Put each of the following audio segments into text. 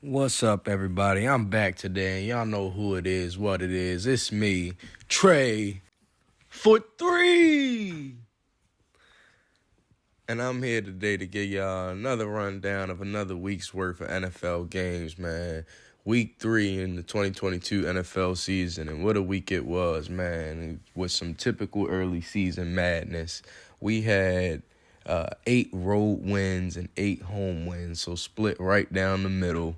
What's up, everybody? I'm back today, and y'all know who it is, what it is. It's me, Trey, Foot 3. And I'm here today to give y'all another rundown of another week's worth of NFL games, man. Week 3 in the 2022 NFL season, and what a week it was, man. With some typical early season madness. We had 8 road wins and 8 home wins, so split right down the middle.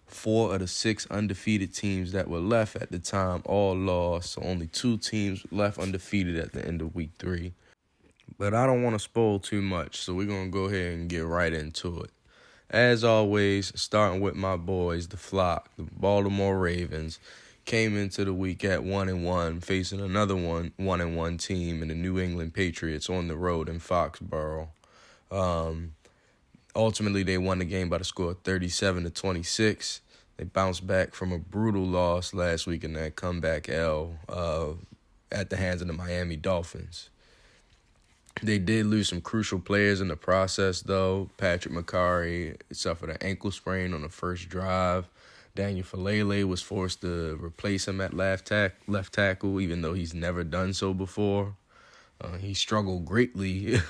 4 of the 6 undefeated teams that were left at the time all lost, so only 2 teams left undefeated at the end of week 3. But I don't want to spoil too much, so we're going to go ahead and get right into it. As always, starting with my boys, the Flock, the Baltimore Ravens, came into the week at 1-1, facing another 1-1 team in the New England Patriots on the road in Foxborough. Ultimately, they won the game by the score of 37-26. They bounced back from a brutal loss last week in that comeback L at the hands of the Miami Dolphins. They did lose some crucial players in the process, though. Patrick McCarry suffered an ankle sprain on the first drive. Daniel Falele was forced to replace him at left tackle, even though he's never done so before. He struggled greatly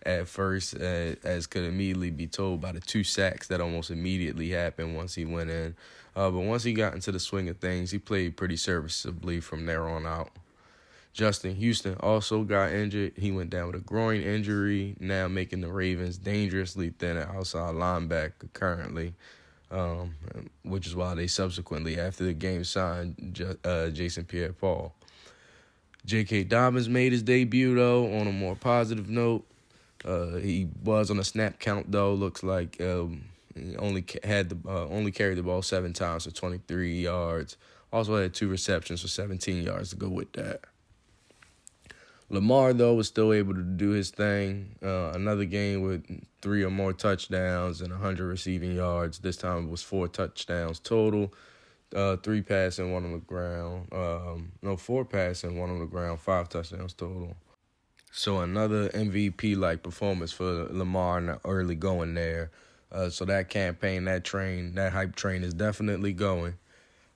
at first, as could immediately be told by the 2 sacks that almost immediately happened once he went in. But once he got into the swing of things, he played pretty serviceably from there on out. Justin Houston also got injured. He went down with a groin injury, now making the Ravens dangerously thin at outside linebacker currently, which is why they subsequently, after the game, signed Jason Pierre-Paul. J.K. Dobbins made his debut, though, on a more positive note. He was on a snap count, though. Looks like he only carried the ball 7 times for 23 yards. Also had 2 receptions for 17 yards to go with that. Lamar, though, was still able to do his thing. Another game with 3 or more touchdowns and 100 receiving yards. This time it was 4 touchdowns total. 3 passing, 1 on the ground. 4 passing, 1 on the ground, 5 touchdowns total. So another MVP-like performance for Lamar in the early going there. So that campaign, that hype train is definitely going.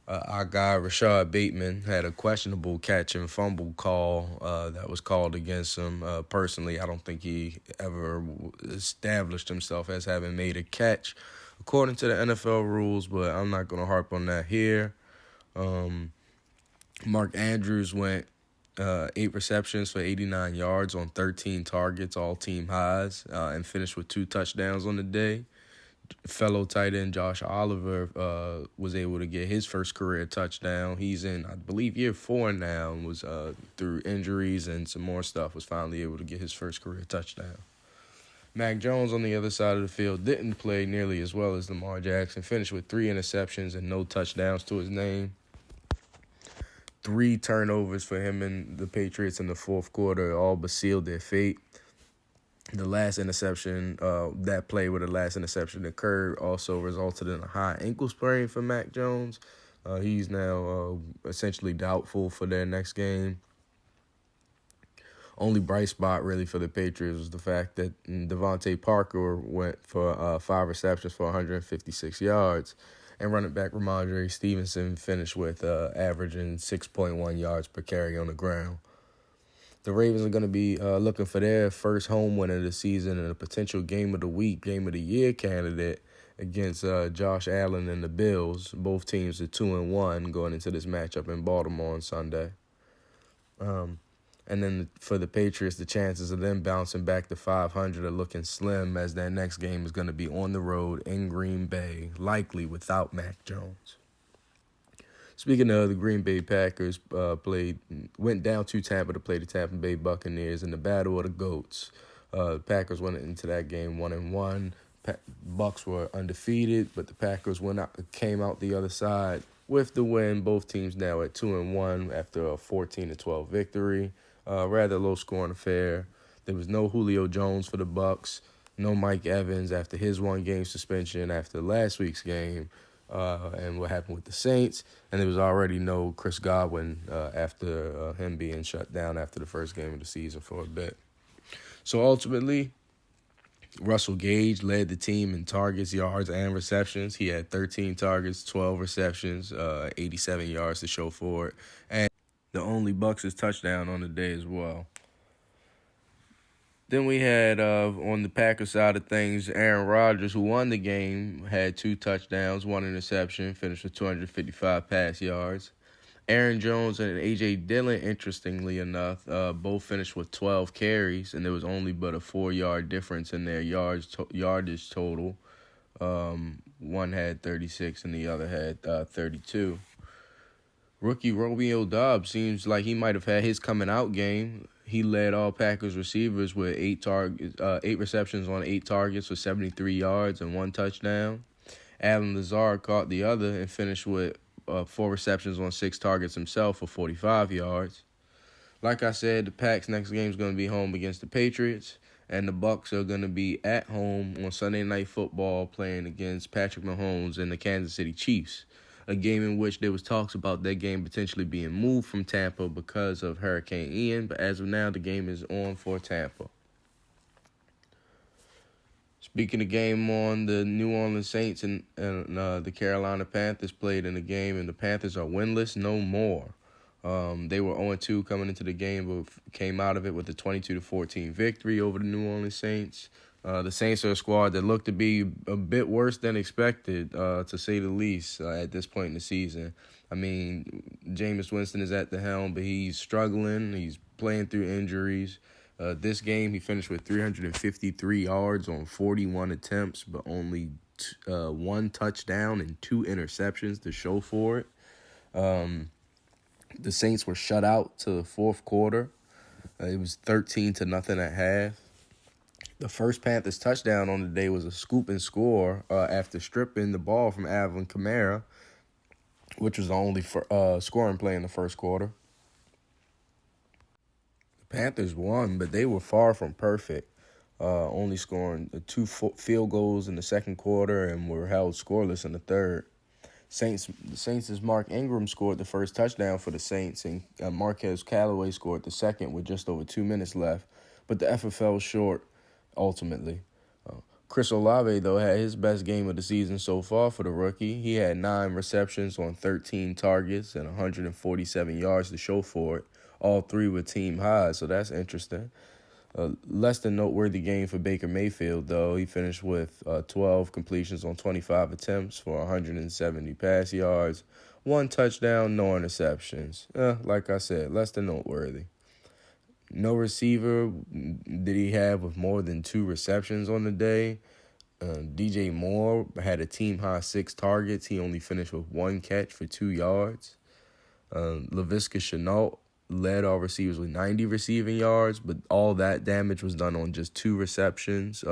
Our guy, Rashad Bateman, had a questionable catch and fumble call that was called against him. Personally, I don't think he ever established himself as having made a catch according to the NFL rules, but I'm not going to harp on that here. Mark Andrews went 8 receptions for 89 yards on 13 targets, all team highs, and finished with 2 touchdowns on the day. Fellow tight end Josh Oliver was able to get his first career touchdown. He's in, I believe, year 4 now, and was through injuries and some more stuff, was finally able to get his first career touchdown. Mac Jones on the other side of the field didn't play nearly as well as Lamar Jackson. Finished with 3 interceptions and no touchdowns to his name. 3 turnovers for him and the Patriots in the fourth quarter all but sealed their fate. The last interception, that play where the last interception occurred, also resulted in a high ankle sprain for Mac Jones. He's now essentially doubtful for their next game. Only bright spot really for the Patriots was the fact that Devontae Parker went for 5 receptions for 156 yards, and running back Ramondre Stevenson finished with averaging 6.1 yards per carry on the ground. The Ravens are going to be looking for their first home win of the season and a potential game of the week, game of the year candidate against Josh Allen and the Bills. Both teams are 2-1 going into this matchup in Baltimore on Sunday. And then for the Patriots, the chances of them bouncing back to 500 are looking slim, as their next game is going to be on the road in Green Bay, likely without Mac Jones. Speaking of, the Green Bay Packers went down to Tampa to play the Tampa Bay Buccaneers in the Battle of the Goats. Packers went into that game 1-1. Bucs were undefeated, but the Packers came out the other side with the win. Both teams now at 2-1 after a 14-12 victory. Rather low-scoring affair. There was no Julio Jones for the Bucs, no Mike Evans after his 1-game suspension after last week's game. And what happened with the Saints, and there was already no Chris Godwin after him being shut down after the first game of the season for a bit. So ultimately, Russell Gage led the team in targets, yards, and receptions. He had 13 targets, 12 receptions, 87 yards to show for it. And the only Bucs' touchdown on the day as well. Then we had, on the Packers side of things, Aaron Rodgers, who won the game, had 2 touchdowns, 1 interception, finished with 255 pass yards. Aaron Jones and A.J. Dillon, interestingly enough, both finished with 12 carries, and there was only but a 4-yard difference in their yardage total. One had 36 and the other had 32. Rookie Romeo Doubs seems like he might have had his coming out game. He led all Packers receivers with 8 receptions on 8 targets for 73 yards and 1 touchdown. Allen Lazard caught the other and finished with 4 receptions on 6 targets himself for 45 yards. Like I said, the Packs' next game is going to be home against the Patriots, and the Bucs are going to be at home on Sunday Night Football playing against Patrick Mahomes and the Kansas City Chiefs, a game in which there was talks about that game potentially being moved from Tampa because of Hurricane Ian, but as of now, the game is on for Tampa. Speaking of game on, the New Orleans Saints and the Carolina Panthers played in the game, and the Panthers are winless no more. They were 0-2 coming into the game, but came out of it with a 22-14 victory over the New Orleans Saints. The Saints are a squad that looked to be a bit worse than expected, to say the least, at this point in the season. I mean, Jameis Winston is at the helm, but he's struggling. He's playing through injuries. This game, he finished with 353 yards on 41 attempts, but only 1 touchdown and 2 interceptions to show for it. The Saints were shut out to the fourth quarter. It was 13-0 at half. The first Panthers touchdown on the day was a scoop and score after stripping the ball from Alvin Kamara, which was the only scoring play in the first quarter. The Panthers won, but they were far from perfect, only scoring 2 field goals in the second quarter and were held scoreless in the third. The Saints' Mark Ingram scored the first touchdown for the Saints, and Marquez Callaway scored the second with just over 2 minutes left, but the effort fell short ultimately. Chris Olave, though, had his best game of the season so far for the rookie. He had 9 receptions on 13 targets and 147 yards to show for it. All 3 were team highs, so that's interesting. Less than noteworthy game for Baker Mayfield, though. He finished with 12 completions on 25 attempts for 170 pass yards, 1 touchdown, no interceptions. Like I said, less than noteworthy. No receiver did he have with more than 2 receptions on the day. DJ Moore had a team-high 6 targets. He only finished with 1 catch for 2 yards. Laviska Shenault led all receivers with 90 receiving yards, but all that damage was done on just 2 receptions,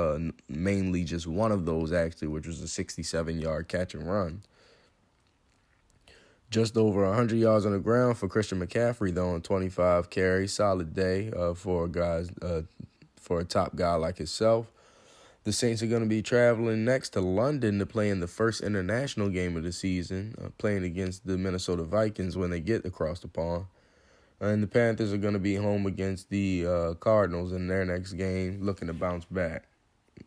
mainly just one of those, actually, which was a 67-yard catch and run. Just over 100 yards on the ground for Christian McCaffrey, though, on 25 carries. Solid day for a top guy like himself. The Saints are going to be traveling next to London to play in the first international game of the season, playing against the Minnesota Vikings when they get across the pond. And the Panthers are going to be home against the Cardinals in their next game, looking to bounce back.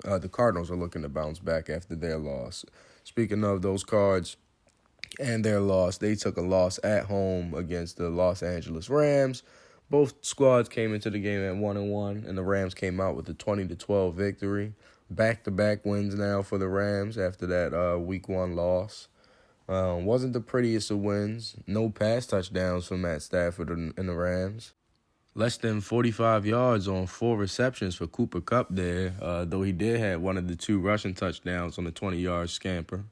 The Cardinals are looking to bounce back after their loss. Speaking of those Cards and their loss, they took a loss at home against the Los Angeles Rams. Both squads came into the game at 1-1, and the Rams came out with a 20-12 victory. Back-to-back wins now for the Rams after that Week 1 loss. Wasn't the prettiest of wins. No pass touchdowns for Matt Stafford and the Rams. Less than 45 yards on 4 receptions for Cooper Kupp there, though he did have one of the 2 rushing touchdowns on the 20-yard scamper.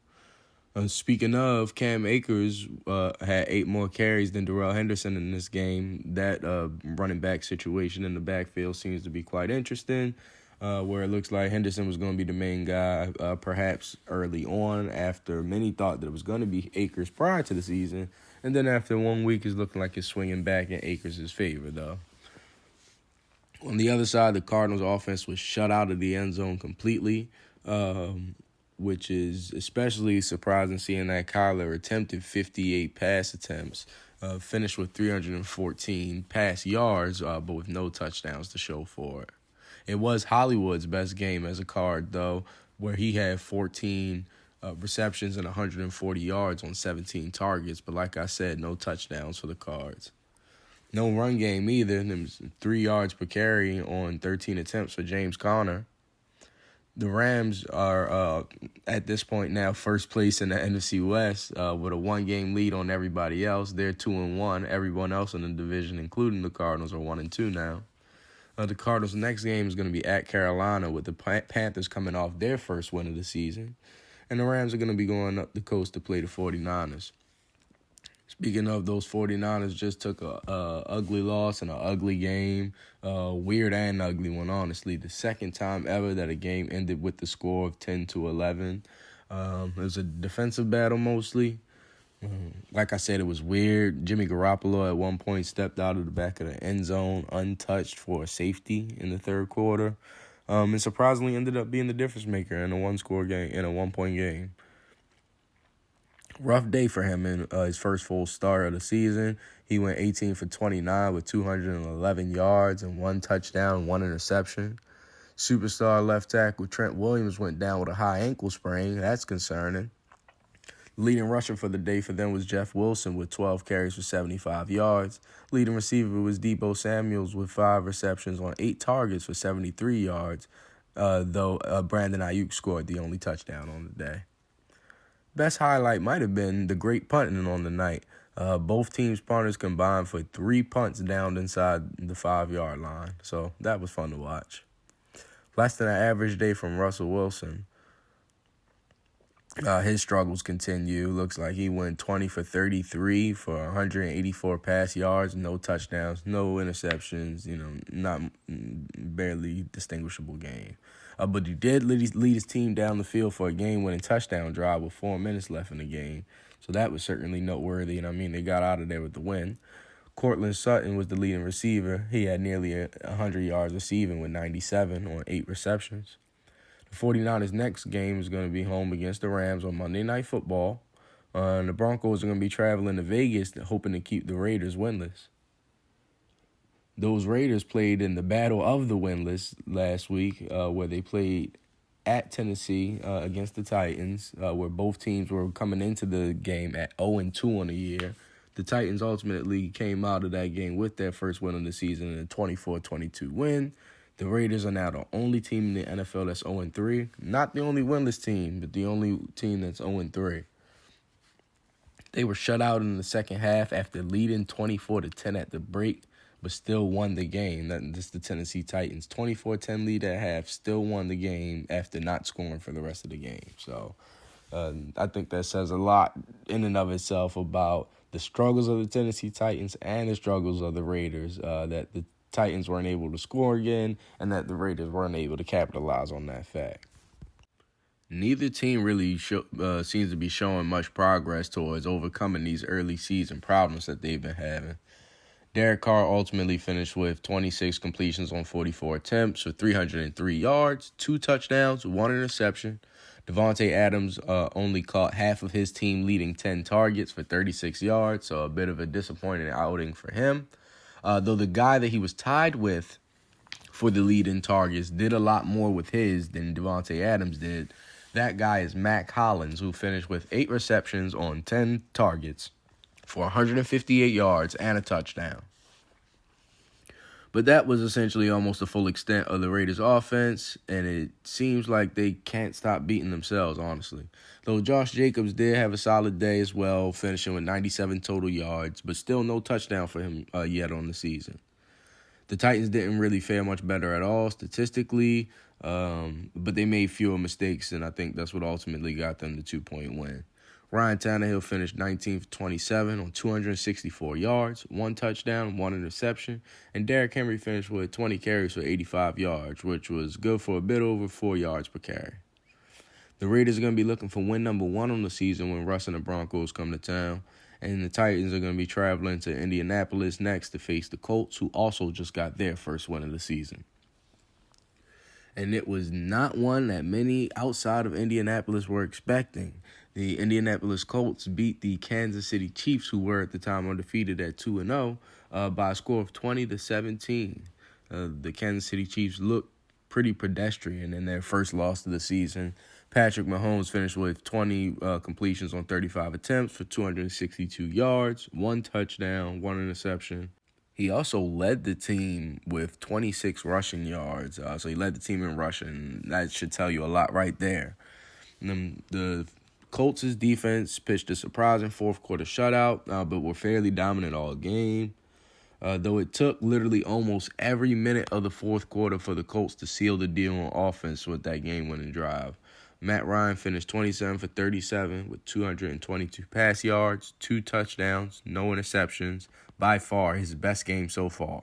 Speaking of, Cam Akers had 8 more carries than Darrell Henderson in this game. That running back situation in the backfield seems to be quite interesting. Where it looks like Henderson was going to be the main guy, perhaps early on, after many thought that it was going to be Akers prior to the season. And then after 1 week, it's looking like it's swinging back in Akers' favor, though. On the other side, the Cardinals' offense was shut out of the end zone completely, which is especially surprising, seeing that Kyler attempted 58 pass attempts, finished with 314 pass yards, but with no touchdowns to show for it. It was Hollywood's best game as a Card, though, where he had 14 receptions and 140 yards on 17 targets. But like I said, no touchdowns for the Cards. No run game either. There was 3 yards per carry on 13 attempts for James Conner. The Rams are, at this point now, first place in the NFC West with a 1-game lead on everybody else. They're 2-1. Everyone else in the division, including the Cardinals, are 1-2 now. The Cardinals' next game is going to be at Carolina, with the Panthers coming off their first win of the season. And the Rams are going to be going up the coast to play the 49ers. Speaking of, those 49ers just took a ugly loss in an ugly game. Weird and ugly one, honestly. The second time ever that a game ended with the score of 10-11. It was a defensive battle mostly. Like I said, it was weird. Jimmy Garoppolo at one point stepped out of the back of the end zone untouched for a safety in the third quarter. And surprisingly ended up being the difference maker in a 1-point game. Rough day for him in his first full start of the season. He went 18 for 29 with 211 yards and 1 touchdown, 1 interception. Superstar left tackle Trent Williams went down with a high ankle sprain. That's concerning. Leading rusher for the day for them was Jeff Wilson with 12 carries for 75 yards. Leading receiver was Deebo Samuels with 5 receptions on 8 targets for 73 yards, though Brandon Ayuk scored the only touchdown on the day. Best highlight might have been the great punting on the night. Both teams' punters combined for 3 punts down inside the 5-yard line, so that was fun to watch. Less than an average day from Russell Wilson. His struggles continue. Looks like he went 20 for 33 for 184 pass yards, no touchdowns, no interceptions, not barely distinguishable game. But he did lead his team down the field for a game-winning touchdown drive with 4 minutes left in the game. So that was certainly noteworthy, and they got out of there with the win. Cortland Sutton was the leading receiver. He had nearly 100 yards receiving with 97 on 8 receptions. The 49ers' next game is going to be home against the Rams on Monday Night Football. And the Broncos are going to be traveling to Vegas hoping to keep the Raiders winless. Those Raiders played in the battle of the winless last week, where they played at Tennessee against the Titans, where both teams were coming into the game at 0-2 on the year. The Titans ultimately came out of that game with their first win of the season in a 24-22 win. The Raiders are now the only team in the NFL that's 0-3. Not the only winless team, but the only team that's 0-3. They were shut out in the second half after leading 24-10 at the break, but still won the game. That's the Tennessee Titans. 24-10 lead at half, still won the game after not scoring for the rest of the game. So I think that says a lot in and of itself about the struggles of the Tennessee Titans and the struggles of the Raiders, that the Titans weren't able to score again and that the Raiders weren't able to capitalize on that fact. Neither team really seems to be showing much progress towards overcoming these early season problems that they've been having. Derek Carr ultimately finished with 26 completions on 44 attempts for 303 yards, 2 touchdowns, 1 interception. Devontae Adams only caught half of his team leading 10 targets for 36 yards, so a bit of a disappointing outing for him. Though the guy that he was tied with for the lead in targets did a lot more with his than Devontae Adams did. That guy is Mac Hollins, who finished with 8 receptions on 10 targets for 158 yards and a touchdown. But that was essentially almost the full extent of the Raiders' offense, and it seems like they can't stop beating themselves, honestly. Though Josh Jacobs did have a solid day as well, finishing with 97 total yards, but still no touchdown for him yet on the season. The Titans didn't really fare much better at all statistically, but they made fewer mistakes, and I think that's what ultimately got them the 2-point win. Ryan Tannehill finished 19 for 27 on 264 yards, 1 touchdown, 1 interception, and Derrick Henry finished with 20 carries for 85 yards, which was good for a bit over 4 yards per carry. The Raiders are going to be looking for win number 1 on the season when Russ and the Broncos come to town, and the Titans are going to be traveling to Indianapolis next to face the Colts, who also just got their first win of the season. And it was not one that many outside of Indianapolis were expecting. The Indianapolis Colts beat the Kansas City Chiefs, who were at the time undefeated at 2-0, by a score of 20-17. The Kansas City Chiefs looked pretty pedestrian in their first loss of the season. Patrick Mahomes finished with 20 completions on 35 attempts for 262 yards, 1 touchdown, 1 interception. He also led the team with 26 rushing yards. So he led the team in rushing. That should tell you a lot right there. And then the Colts' defense pitched a surprising fourth quarter shutout, but were fairly dominant all game. Though it took literally almost every minute of the fourth quarter for the Colts to seal the deal on offense with that game-winning drive. Matt Ryan finished 27 for 37 with 222 pass yards, 2 touchdowns, no interceptions. By far his best game so far.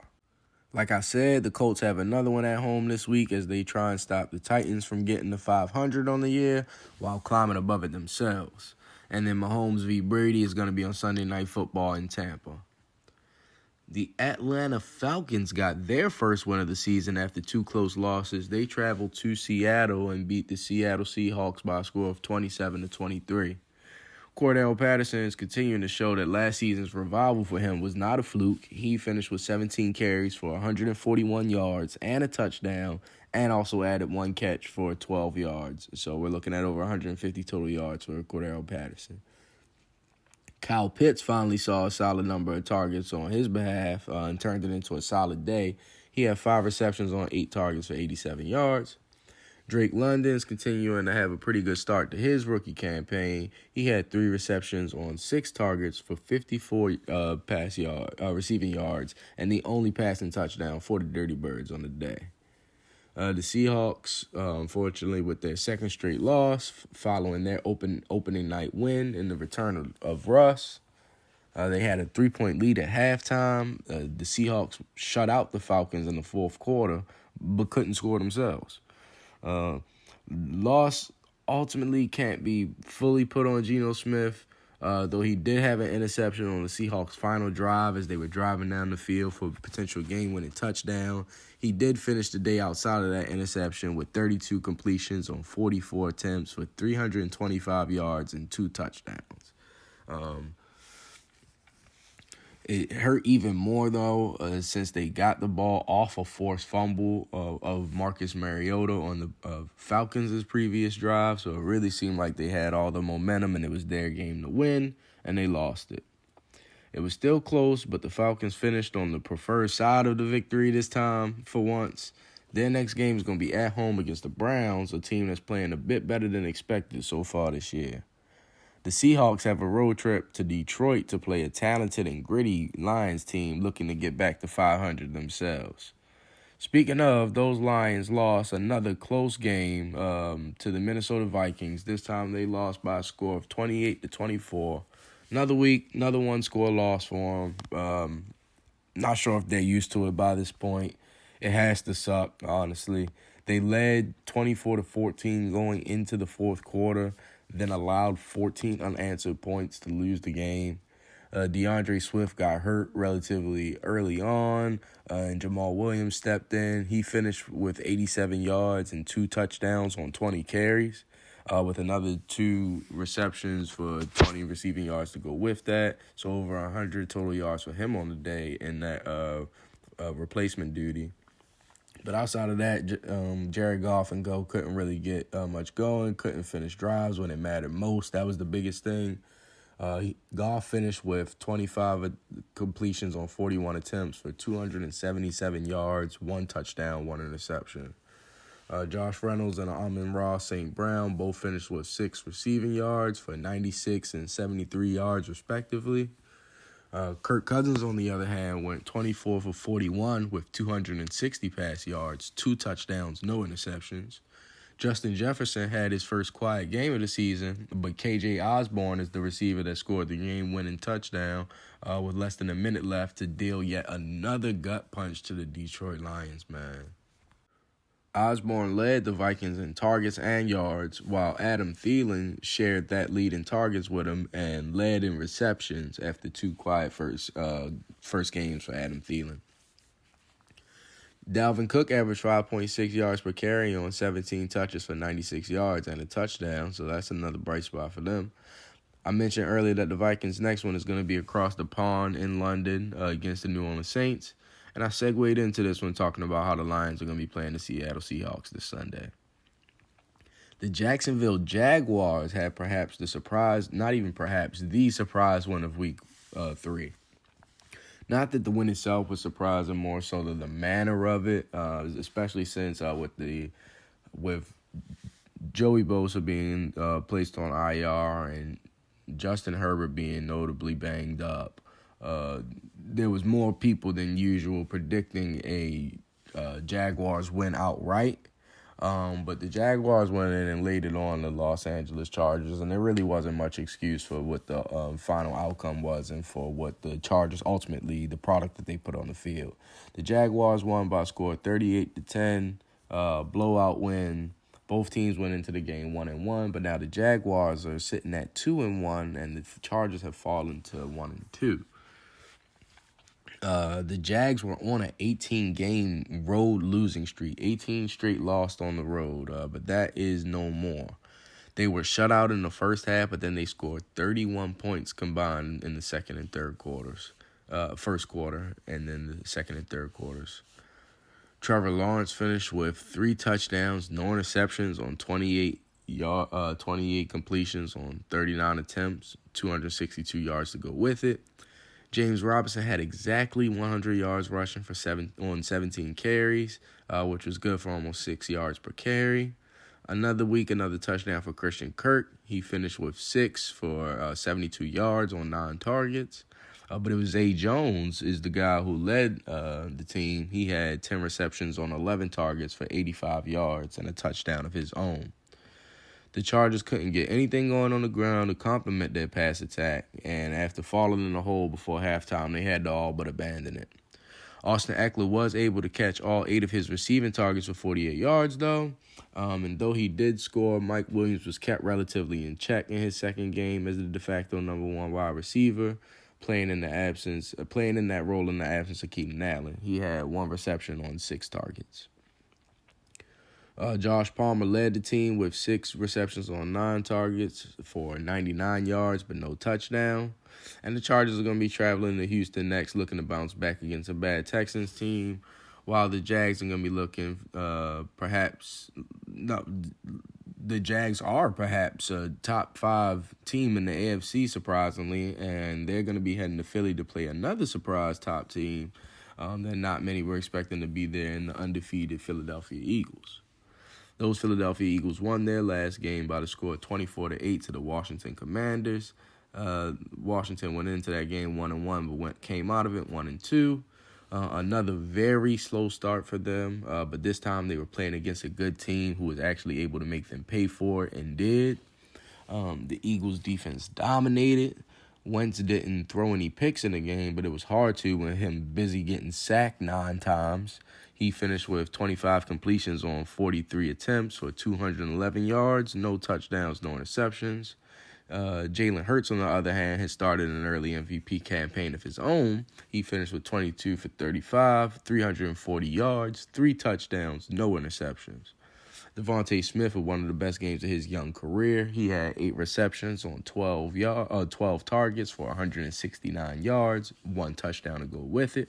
Like I said, the Colts have another one at home this week as they try and stop the Titans from getting to 500 on the year while climbing above it themselves. And then Mahomes v. Brady is going to be on Sunday Night Football in Tampa. The Atlanta Falcons got their first win of the season after 2 close losses. They traveled to Seattle and beat the Seattle Seahawks by a score of 27-23. Cordell Patterson is continuing to show that last season's revival for him was not a fluke. He finished with 17 carries for 141 yards and a touchdown, and also added 1 catch for 12 yards. So we're looking at over 150 total yards for Cordell Patterson. Kyle Pitts finally saw a solid number of targets on his behalf and turned it into a solid day. He had 5 receptions on 8 targets for 87 yards. Drake London is continuing to have a pretty good start to his rookie campaign. He had 3 receptions on 6 targets for 54 receiving yards, and the only passing touchdown for the Dirty Birds on the day. The Seahawks, unfortunately, with their second straight loss, following their opening night win in the return of Russ. They had a 3-point lead at halftime. The Seahawks shut out the Falcons in the fourth quarter, but couldn't score themselves. Loss ultimately can't be fully put on Geno Smith, though he did have an interception on the Seahawks' final drive as they were driving down the field for a potential game-winning touchdown. He did finish the day outside of that interception with 32 completions on 44 attempts for 325 yards and 2 touchdowns. It hurt even more, though, since they got the ball off a forced fumble of Marcus Mariota on the Falcons' previous drive. So it really seemed like they had all the momentum and it was their game to win, and they lost it. It was still close, but the Falcons finished on the preferred side of the victory this time for once. Their next game is going to be at home against the Browns, a team that's playing a bit better than expected so far this year. The Seahawks have a road trip to Detroit to play a talented and gritty Lions team looking to get back to 500 themselves. Speaking of, those Lions lost another close game to the Minnesota Vikings. This time they lost by a score of 28-24. Another week, another one-score loss for them. Not sure if they're used to it by this point. It has to suck, honestly. They led 24-14 going into the fourth quarter, then allowed 14 unanswered points to lose the game. DeAndre Swift got hurt relatively early on, and Jamal Williams stepped in. He finished with 87 yards and 2 touchdowns on 20 carries, with another 2 receptions for 20 receiving yards to go with that. So over 100 total yards for him on the day in that replacement duty. But outside of that, Jared Goff and Go couldn't really get much going, couldn't finish drives when it mattered most. That was the biggest thing. Goff finished with 25 completions on 41 attempts for 277 yards, 1 touchdown, 1 interception. Josh Reynolds and Amon-Ra St. Brown both finished with 6 receiving yards for 96 and 73 yards, respectively. Kirk Cousins, on the other hand, went 24 for 41 with 260 pass yards, 2 touchdowns, no interceptions. Justin Jefferson had his first quiet game of the season, but KJ Osborne is the receiver that scored the game-winning touchdown with less than a minute left to deal yet another gut punch to the Detroit Lions, man. Osborne led the Vikings in targets and yards, while Adam Thielen shared that lead in targets with him and led in receptions after 2 quiet first games for Adam Thielen. Dalvin Cook averaged 5.6 yards per carry on 17 touches for 96 yards and a touchdown, so that's another bright spot for them. I mentioned earlier that the Vikings' next one is going to be across the pond in London against the New Orleans Saints. And I segued into this one talking about how the Lions are going to be playing the Seattle Seahawks this Sunday. The Jacksonville Jaguars had perhaps the surprise, not even perhaps, the surprise win of week 3. Not that the win itself was surprising, more so than the manner of it, especially since with Joey Bosa being placed on IR and Justin Herbert being notably banged up. There was more people than usual predicting a Jaguars win outright. But the Jaguars went in and laid it on the Los Angeles Chargers, and there really wasn't much excuse for what the final outcome was and for what the Chargers ultimately, the product that they put on the field. The Jaguars won by a score of 38-10, blowout win. Both teams went into the game 1-1, but now the Jaguars are sitting at 2-1, and the Chargers have fallen to 1-2. The Jags were on an 18-game road losing streak, 18 straight lost on the road, but that is no more. They were shut out in the first half, but then they scored 31 points combined in the second and third quarters, first quarter, and then the second and third quarters. Trevor Lawrence finished with 3 touchdowns, no interceptions on 28 completions on 39 attempts, 262 yards to go with it. James Robinson had exactly 100 yards rushing on 17 carries, which was good for almost 6 yards per carry. Another week, another touchdown for Christian Kirk. He finished with 6 for 72 yards on 9 targets. But it was Zay Jones is the guy who led the team. He had 10 receptions on 11 targets for 85 yards and a touchdown of his own. The Chargers couldn't get anything going on the ground to complement their pass attack, and after falling in the hole before halftime, they had to all but abandon it. Austin Eckler was able to catch all 8 of his receiving targets for 48 yards, though. And though he did score, Mike Williams was kept relatively in check in his second game as the de facto number 1 wide receiver, playing in that role in the absence of Keenan Allen. He had 1 reception on 6 targets. Josh Palmer led the team with 6 receptions on 9 targets for 99 yards, but no touchdown. And the Chargers are going to be traveling to Houston next, looking to bounce back against a bad Texans team, while the Jags are going to be looking the Jags are perhaps a top 5 team in the AFC, surprisingly, and they're going to be heading to Philly to play another surprise top team that not many were expecting to be there in the undefeated Philadelphia Eagles. Those Philadelphia Eagles won their last game by the score of 24-8 to the Washington Commanders. Washington went into that game 1-1, but came out of it 1-2. Another very slow start for them, but this time they were playing against a good team who was actually able to make them pay for it and did. The Eagles' defense dominated. Wentz didn't throw any picks in the game, but it was hard to when him busy getting sacked 9 times. He finished with 25 completions on 43 attempts for 211 yards, no touchdowns, no interceptions. Jalen Hurts, on the other hand, has started an early MVP campaign of his own. He finished with 22 for 35, 340 yards, 3 touchdowns, no interceptions. Devontae Smith had one of the best games of his young career. He had 8 receptions on 12 targets for 169 yards, 1 touchdown to go with it.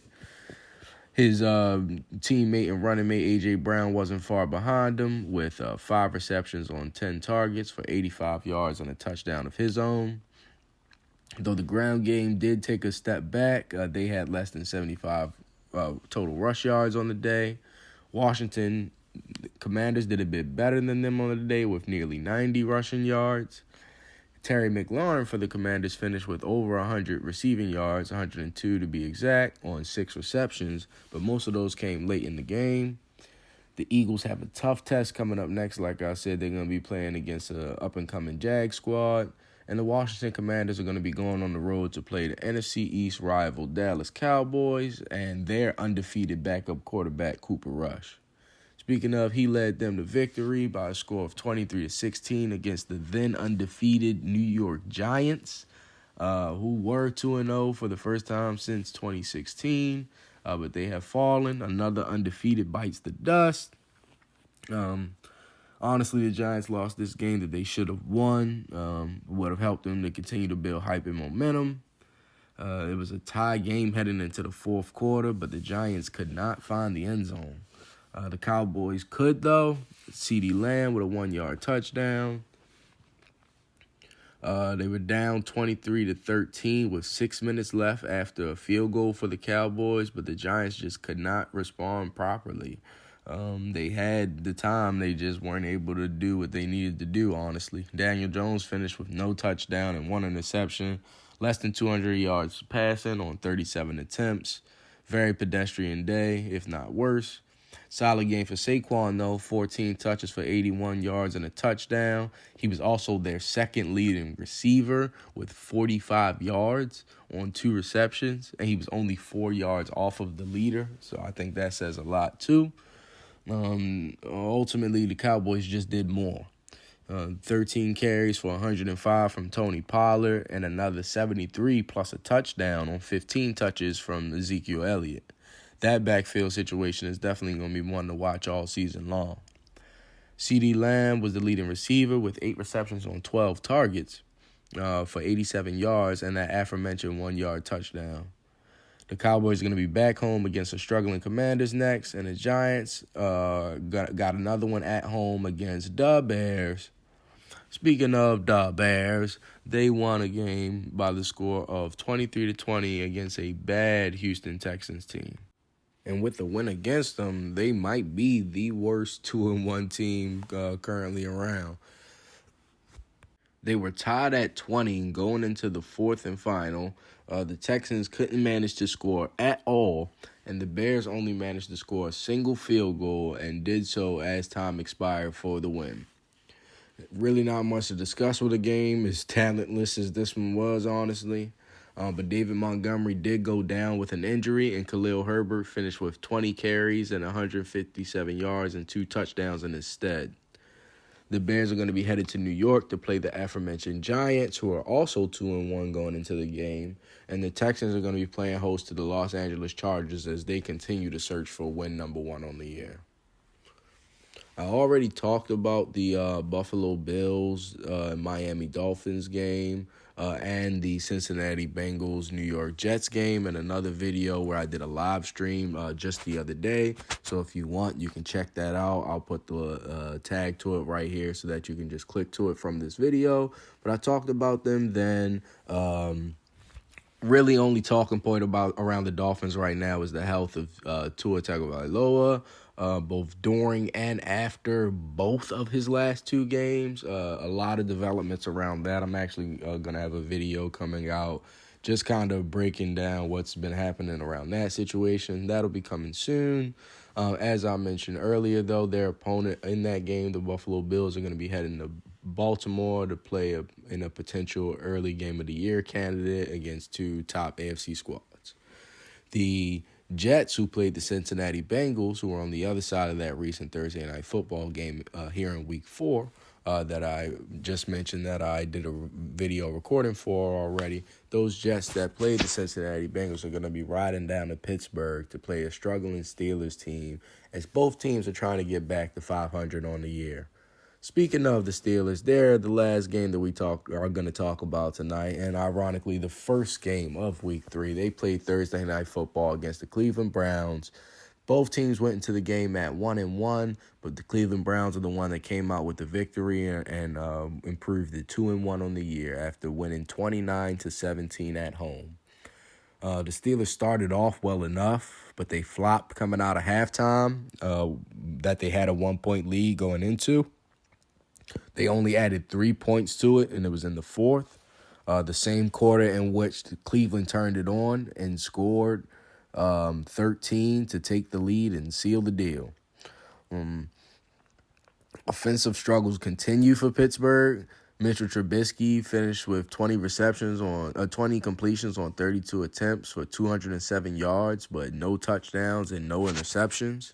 His teammate and running mate, A.J. Brown, wasn't far behind him with 5 receptions on 10 targets for 85 yards and a touchdown of his own. Though the ground game did take a step back, they had less than 75 total rush yards on the day. Washington Commanders did a bit better than them on the day with nearly 90 rushing yards. Terry McLaurin for the Commanders finished with over 100 receiving yards, 102 to be exact, on 6 receptions, but most of those came late in the game. The Eagles have a tough test coming up next. Like I said, they're going to be playing against an up-and-coming Jag squad, and the Washington Commanders are going to be going on the road to play the NFC East rival Dallas Cowboys and their undefeated backup quarterback, Cooper Rush. Speaking of, he led them to victory by a score of 23-16 against the then undefeated New York Giants, who were 2-0 for the first time since 2016, but they have fallen. Another undefeated bites the dust. Honestly, the Giants lost this game that they should have won. Would have helped them to continue to build hype and momentum. It was a tie game heading into the fourth quarter, but the Giants could not find the end zone. The Cowboys could, though. CeeDee Lamb with a 1-yard touchdown. They were down 23-13 with 6 minutes left after a field goal for the Cowboys, but the Giants just could not respond properly. They had the time, they just weren't able to do what they needed to do, honestly. Daniel Jones finished with no touchdown and 1 interception, less than 200 yards passing on 37 attempts. Very pedestrian day, if not worse. Solid game for Saquon, though. 14 touches for 81 yards and a touchdown. He was also their second leading receiver with 45 yards on 2 receptions, and he was only 4 yards off of the leader, so I think that says a lot, too. Ultimately, the Cowboys just did more. 13 carries for 105 from Tony Pollard and another 73 plus a touchdown on 15 touches from Ezekiel Elliott. That backfield situation is definitely going to be one to watch all season long. CeeDee Lamb was the leading receiver with 8 receptions on 12 targets for 87 yards and that aforementioned 1-yard touchdown. The Cowboys are going to be back home against the struggling Commanders next, and the Giants got another one at home against the Bears. Speaking of the Bears, they won a game by the score of 23-20 against a bad Houston Texans team. And with the win against them, they might be the worst 2-1 team currently around. They were tied at 20 going into the fourth and final. The Texans couldn't manage to score at all, and the Bears only managed to score a single field goal and did so as time expired for the win. Really not much to discuss with the game, as talentless as this one was, honestly. But David Montgomery did go down with an injury, and Khalil Herbert finished with 20 carries and 157 yards and 2 touchdowns in his stead. The Bears are going to be headed to New York to play the aforementioned Giants, who are also 2-1 going into the game. And the Texans are going to be playing host to the Los Angeles Chargers as they continue to search for win number 1 on the year. I already talked about the Buffalo Bills Miami Dolphins game and the Cincinnati Bengals New York Jets game in another video where I did a live stream just the other day. So if you want, you can check that out. I'll put the tag to it right here so that you can just click to it from this video. But I talked about them then. Really only talking point about around the Dolphins right now is the health of Tua Tagovailoa. Both during and after both of his last 2 games. A lot of developments around that. I'm actually going to have a video coming out just kind of breaking down what's been happening around that situation. That'll be coming soon. As I mentioned earlier, though, their opponent in that game, the Buffalo Bills, are going to be heading to Baltimore to play in a potential early game of the year candidate against 2 top AFC squads. The Jets, who played the Cincinnati Bengals, who were on the other side of that recent Thursday night football game here in Week 4 that I just mentioned that I did a video recording for already. Those Jets that played the Cincinnati Bengals are going to be riding down to Pittsburgh to play a struggling Steelers team as both teams are trying to get back to 500 on the year. Speaking of the Steelers, they're the last game that we are going to talk about tonight, and ironically, the first game of Week 3. They played Thursday Night Football against the Cleveland Browns. Both teams went into the game at 1-1, but the Cleveland Browns are the one that came out with the victory and improved to 2-1 on the year after winning 29-17 at home. The Steelers started off well enough, but they flopped coming out of halftime that they had a 1-point lead going into. They only added 3 points to it, and it was in the fourth. The same quarter in which Cleveland turned it on and scored 13 to take the lead and seal the deal. Offensive struggles continue for Pittsburgh. Mitchell Trubisky finished with 20 completions on 32 attempts for 207 yards, but no touchdowns and no interceptions.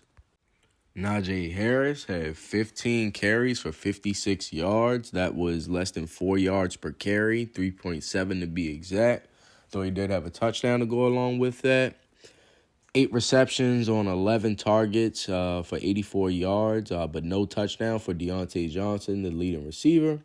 Najee Harris had 15 carries for 56 yards. That was less than 4 yards per carry, 3.7 to be exact, though he did have a touchdown to go along with that. 8 receptions on 11 targets for 84 yards, but no touchdown for Deontay Johnson, the leading receiver.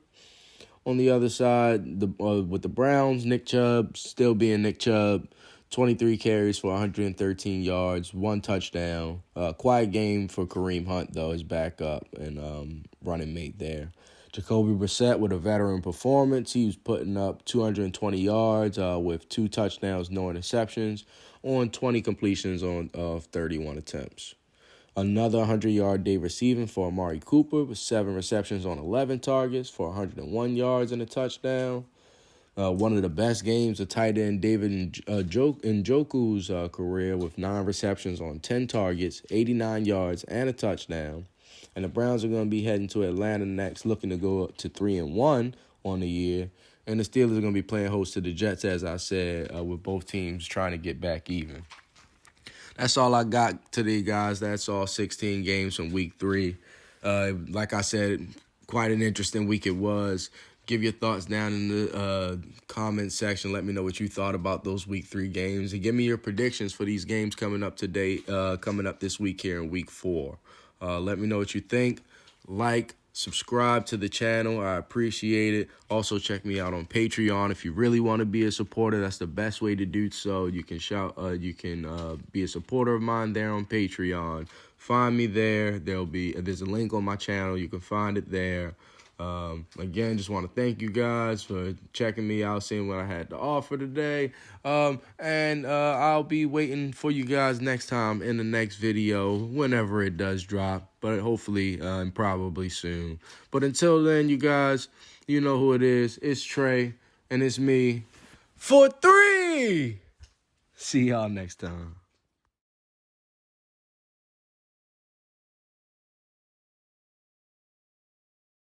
On the other side, with the Browns, Nick Chubb still being Nick Chubb, 23 carries for 113 yards, 1 touchdown. Quiet game for Kareem Hunt, though, his backup and running mate there. Jacoby Brissett with a veteran performance. He was putting up 220 yards with 2 touchdowns, no interceptions, on 20 completions of 31 attempts. Another 100-yard day receiving for Amari Cooper with 7 receptions on 11 targets for 101 yards and a touchdown. One of the best games of tight end David Njoku's career with 9 receptions on 10 targets, 89 yards, and a touchdown. And the Browns are going to be heading to Atlanta next, looking to go up to 3-1 on the year. And the Steelers are going to be playing host to the Jets, as I said, with both teams trying to get back even. That's all I got today, guys. That's all 16 games from Week 3. Like I said, quite an interesting week it was. Give your thoughts down in the comment section. Let me know what you thought about those Week 3 games. And give me your predictions for these games coming up today, coming up this week here in Week 4. Let me know what you think. Like, subscribe to the channel. I appreciate it. Also, check me out on Patreon. If you really want to be a supporter, that's the best way to do so. You can be a supporter of mine there on Patreon. Find me there. There's a link on my channel. You can find it there. Again, just want to thank you guys for checking me out, seeing what I had to offer today. And I'll be waiting for you guys next time in the next video, whenever it does drop, but hopefully and probably soon. But until then, you guys, you know who it is. It's Trey, and it's me for 3. See y'all next time.